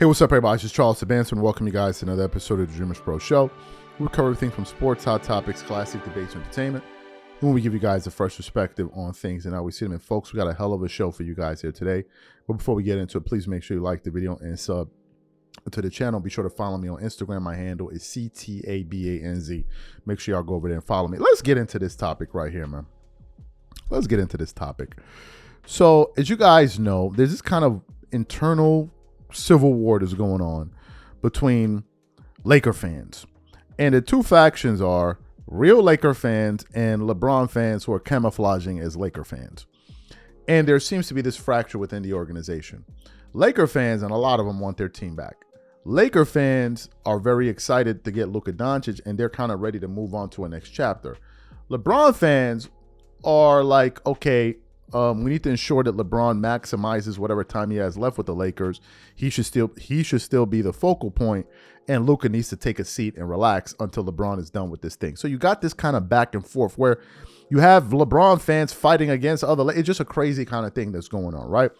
Hey, what's up, everybody? It's just Charles Sabanson. Welcome you guys to another episode of the DREAMERSPRO show. We cover everything from sports, hot topics, classic debates, and entertainment. And we give you guys a fresh perspective on things and how we see them. And folks, we got a hell of a show for you guys here today. But before we get into it, please make sure you like the video and sub to the channel. Be sure to follow me on Instagram. My handle is CTABANZ. Make sure y'all go over there and follow me. Let's get into this topic right here, man. Let's get into this topic. So, as you guys know, there's this kind of internal civil war that's going on between Laker fans. And the two factions are real Laker fans and LeBron fans who are camouflaging as Laker fans. And there seems to be this fracture within the organization. Laker fans, and a lot of them, want their team back. Laker fans are very excited to get Luka Doncic, and they're kind of ready to move on to a next chapter. LeBron fans are like, okay, we need to ensure that LeBron maximizes whatever time he has left with the Lakers. He should still be the focal point, and Luka needs to take a seat and relax until LeBron is done with this thing. So you got this kind of back and forth where you have LeBron fans fighting against other. It's just a crazy kind of thing that's going on, right?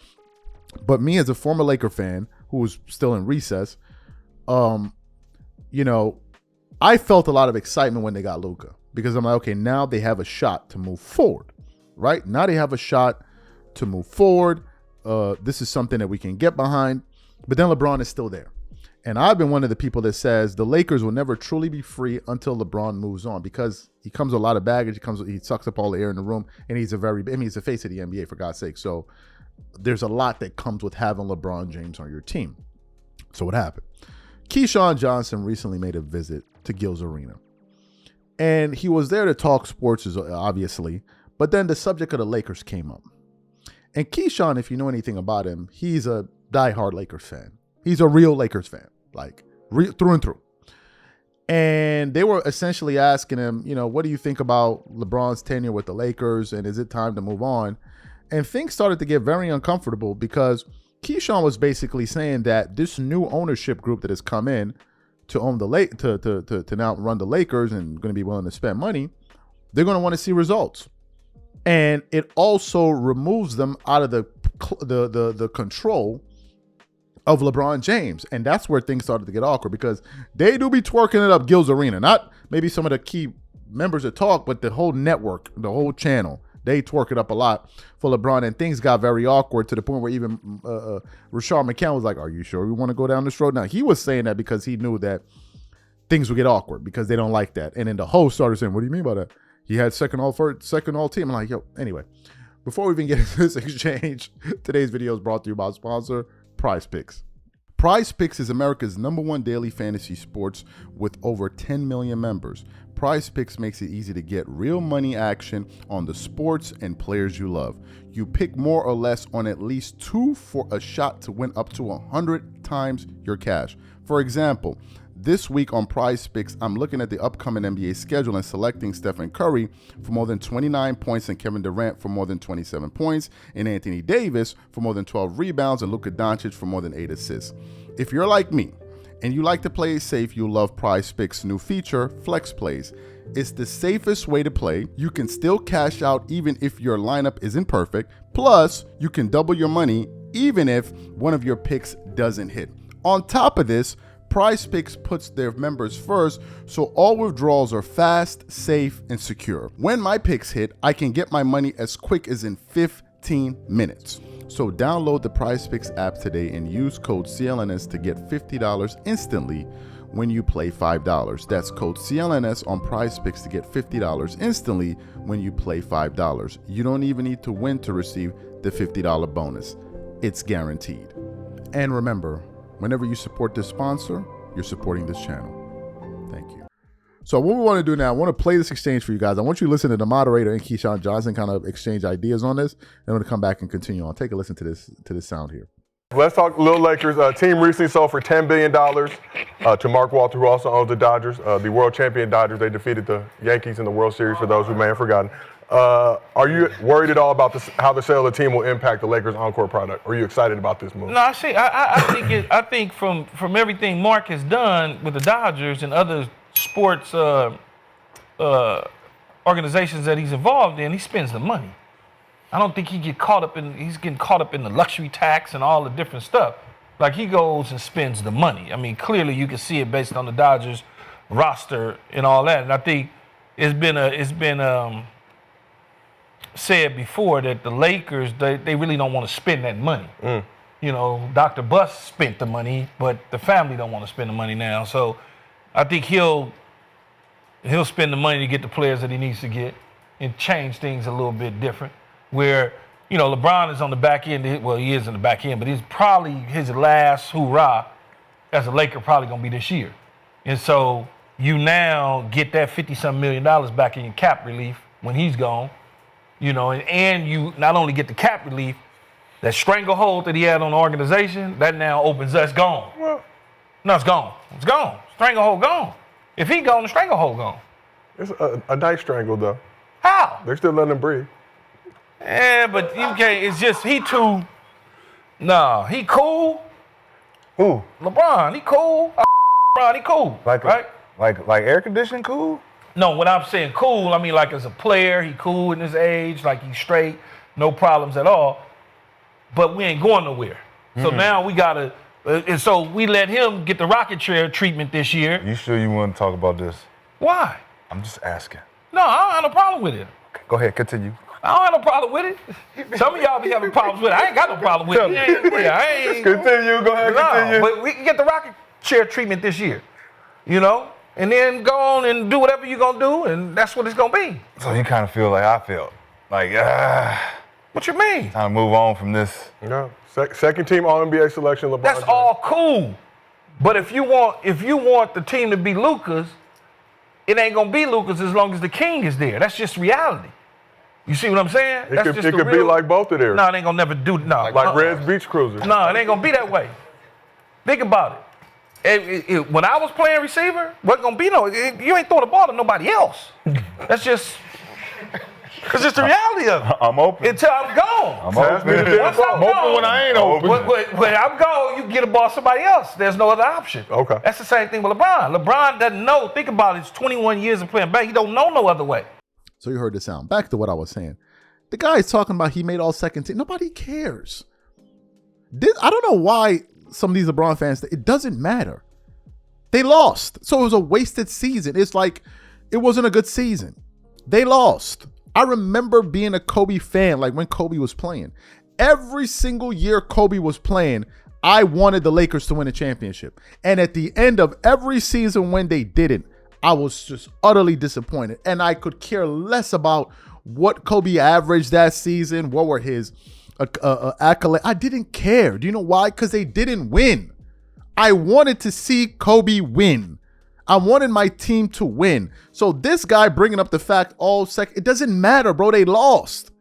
But me, as a former Laker fan who was still in recess, I felt a lot of excitement when they got Luka, because I'm like, okay, now they have a shot to move forward. Right now they have a shot to move forward. This is something that we can get behind. But then LeBron is still there. And I've been one of the people that says the Lakers will never truly be free until LeBron moves on, because he comes with a lot of baggage. He sucks up all the air in the room, and he's the face of the NBA, for God's sake. So there's a lot that comes with having LeBron James on your team. So what happened? Keyshawn Johnson recently made a visit to Gil's Arena. And he was there to talk sports, obviously. But then the subject of the Lakers came up. And Keyshawn, if you know anything about him, he's a diehard Lakers fan. He's a real Lakers fan, like through and through. And they were essentially asking him, what do you think about LeBron's tenure with the Lakers, and is it time to move on? And things started to get very uncomfortable, because Keyshawn was basically saying that this new ownership group that has come in to own to now run the Lakers and going to be willing to spend money, they're going to want to see results. And it also removes them out of the control of LeBron James. And that's where things started to get awkward, because they do be twerking it up Gil's Arena. Not maybe some of the key members that talk, but the whole network, the whole channel, they twerk it up a lot for LeBron. And things got very awkward to the point where even Rashard McCann was like, are you sure we want to go down this road? Now, he was saying that because he knew that things would get awkward, because they don't like that. And then the host started saying, what do you mean by that? He had second all team. I'm like, yo, anyway, before we even get into this exchange, today's video is brought to you by our sponsor, Prize Picks. Prize Picks is America's #1 daily fantasy sports with over 10 million members. Prize Picks makes it easy to get real money action on the sports and players you love. You pick more or less on at least 2 for a shot to win up to 100 times your cash. For example, this week on Prize Picks, I'm looking at the upcoming NBA schedule and selecting Stephen Curry for more than 29 points and Kevin Durant for more than 27 points and Anthony Davis for more than 12 rebounds and Luka Doncic for more than 8 assists. If you're like me and you like to play safe, you'll love Prize Picks' new feature, Flex Plays. It's the safest way to play. You can still cash out even if your lineup isn't perfect. Plus, you can double your money even if one of your picks doesn't hit. On top of this, Prize Picks puts their members first, so all withdrawals are fast, safe, and secure. When my picks hit, I can get my money as quick as in 15 minutes. So download the Prize Picks app today and use code CLNS to get $50 instantly when you play $5. That's code CLNS on Prize Picks to get $50 instantly when you play $5. You don't even need to win to receive the $50 bonus. It's guaranteed. And remember, whenever you support this sponsor, you're supporting this channel. Thank you. So what we want to do now, I want to play this exchange for you guys. I want you to listen to the moderator and Keyshawn Johnson kind of exchange ideas on this. And I'm going to come back and continue on. Take a listen to this sound here. Let's talk Little Lakers. Team recently sold for $10 billion to Mark Walter, who also owns the Dodgers. The world champion Dodgers, they defeated the Yankees in the World Series, for those who may have forgotten. Are you worried at all about how the sale of the team will impact the Lakers' on-court product? Or are you excited about this move? No, I think from everything Mark has done with the Dodgers and other sports organizations that he's involved in, he spends the money. I don't think he's getting caught up in the luxury tax and all the different stuff. Like, he goes and spends the money. I mean, clearly you can see it based on the Dodgers roster and all that. And I think it's been said before that the Lakers, they really don't want to spend that money. You know, Dr. Buss spent the money, but the family don't want to spend the money now. So I think he'll spend the money to get the players that he needs to get and change things a little bit different. Where, you know, LeBron is on the back end. Well, he is in the back end, but he's probably his last hoorah as a Laker probably going to be this year. And so you now get that $50-some million back in your cap relief when he's gone, you know, and you not only get the cap relief, that stranglehold that he had on the organization, that now opens, that's gone. Well, No, it's gone. It's gone. Stranglehold gone. If he gone, the stranglehold gone. it's a nice strangle, though. How? They're still letting him breathe. Yeah, but you can't, it's just, he cool. Who? LeBron, he cool. LeBron, he cool, Like right? like air conditioning cool? No, when I'm saying cool, I mean like as a player, he cool in his age, like he's straight, no problems at all. But we ain't going nowhere. So now we gotta, and so we let him get the rocket chair treatment this year. You sure you want to talk about this? Why? I'm just asking. No, I don't have no problem with it. Okay, go ahead, continue. I don't have no problem with it. Some of y'all be having problems with it. I ain't got no problem with it. I ain't, Continue, go ahead, continue. but we can get the rocket chair treatment this year, you know, and then go on and do whatever you're gonna do, and that's what it's gonna be. So you kind of feel like I felt. Like, What you mean? time to move on from this. No. Second team All-NBA selection, LeBron That's James. all cool. But if you want the team to be Luka's, it ain't gonna be Luka's as long as the king is there. That's just reality. You see what I'm saying? It That's could, just it the could be real- like both of theirs. No, it ain't gonna never do. No, Like Red's Beach Cruisers. No, it ain't gonna be that way. Think about it. When I was playing receiver, wasn't gonna be you ain't throw the ball to nobody else. That's just the reality of it. I'm open. Until I'm gone. I'm Pass me the open. damn Once ball. I'm gone, when I ain't open. When I'm gone, you get a ball to somebody else. There's no other option. Okay. That's the same thing with LeBron. LeBron doesn't know. Think about it. It's 21 years of playing back. He don't know no other way. So you heard the sound. Back to what I was saying. The guy is talking about he made all second team. Nobody cares. I don't know why some of these LeBron fans, it doesn't matter. They lost. So it was a wasted season. It's like it wasn't a good season. They lost. I remember being a Kobe fan, like when Kobe was playing. Every single year Kobe was playing, I wanted the Lakers to win a championship. And at the end of every season when they didn't, I was just utterly disappointed. And I could care less about what Kobe averaged that season, what were his accolades. I didn't care. Do you know why? Because they didn't win. I wanted to see Kobe win. I wanted my team to win. So this guy bringing up the fact it doesn't matter, bro. They lost.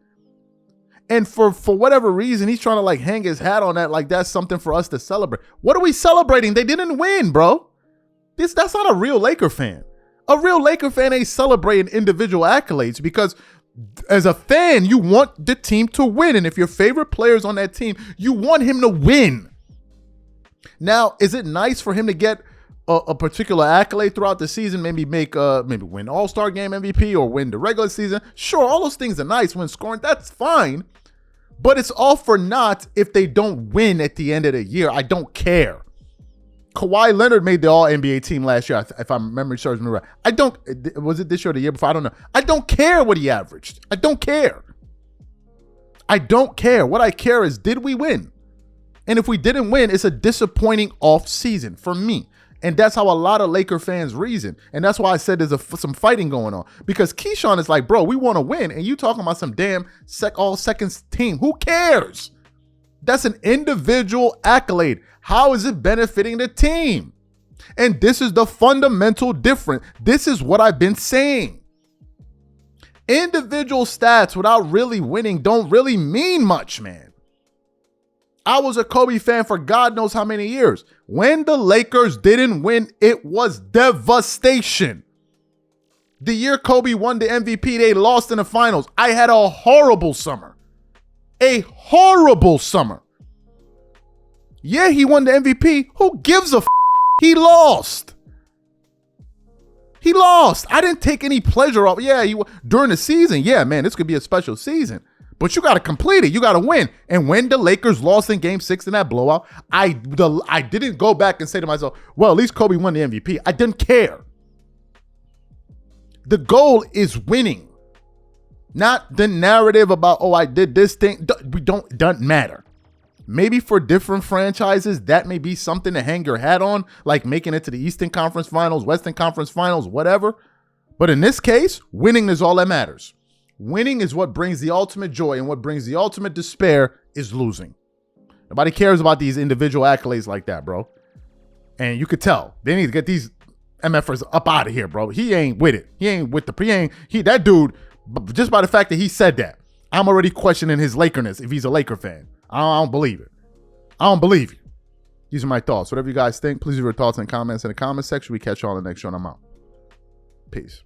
And for whatever reason, he's trying to like hang his hat on that like that's something for us to celebrate. What are we celebrating? They didn't win, bro. That's not a real Laker fan. A real Laker fan ain't celebrating individual accolades because as a fan, you want the team to win. And if your favorite player's on that team, you want him to win. Now, is it nice for him to get a particular accolade throughout the season? Maybe maybe win All-Star Game MVP or win the regular season? Sure, all those things are nice. Win scoring, that's fine. But it's all for naught if they don't win at the end of the year. I don't care. Kawhi Leonard made the All-NBA team last year, if my memory serves me right. Was it this year or the year before? I don't know. I don't care what he averaged. I don't care. I don't care. What I care is, did we win? And if we didn't win, it's a disappointing off season for me. And that's how a lot of Laker fans reason. And that's why I said there's some fighting going on. Because Keyshawn is like, bro, we want to win. And you talking about some damn all seconds team. Who cares? That's an individual accolade. How is it benefiting the team? And this is the fundamental difference. This is what I've been saying. Individual stats without really winning don't really mean much, man. I was a Kobe fan for God knows how many years. When the Lakers didn't win, it was devastation. The year Kobe won the MVP, they lost in the finals. I had a horrible summer. A horrible summer. Yeah, he won the MVP. Who gives a f? He lost. He lost. I didn't take any pleasure off. Yeah, during the season. Yeah, man, this could be a special season. But you got to complete it. You got to win. And when the Lakers lost in Game 6 in that blowout, I didn't go back and say to myself, well, at least Kobe won the MVP. I didn't care. The goal is winning. Not the narrative about, oh, I did this thing. Doesn't matter. Maybe for different franchises, that may be something to hang your hat on, like making it to the Eastern Conference Finals, Western Conference Finals, whatever. But in this case, winning is all that matters. Winning is what brings the ultimate joy, and what brings the ultimate despair is losing. Nobody cares about these individual accolades like that, bro. And you could tell. They need to get these MFers up out of here, bro. He ain't with it. He ain't with the... That dude, just by the fact that he said that, I'm already questioning his Lakerness if he's a Laker fan. I don't believe it. I don't believe you. These are my thoughts. Whatever you guys think, please leave your thoughts and comments in the comment section. We catch you all in the next show, and I'm out. Peace.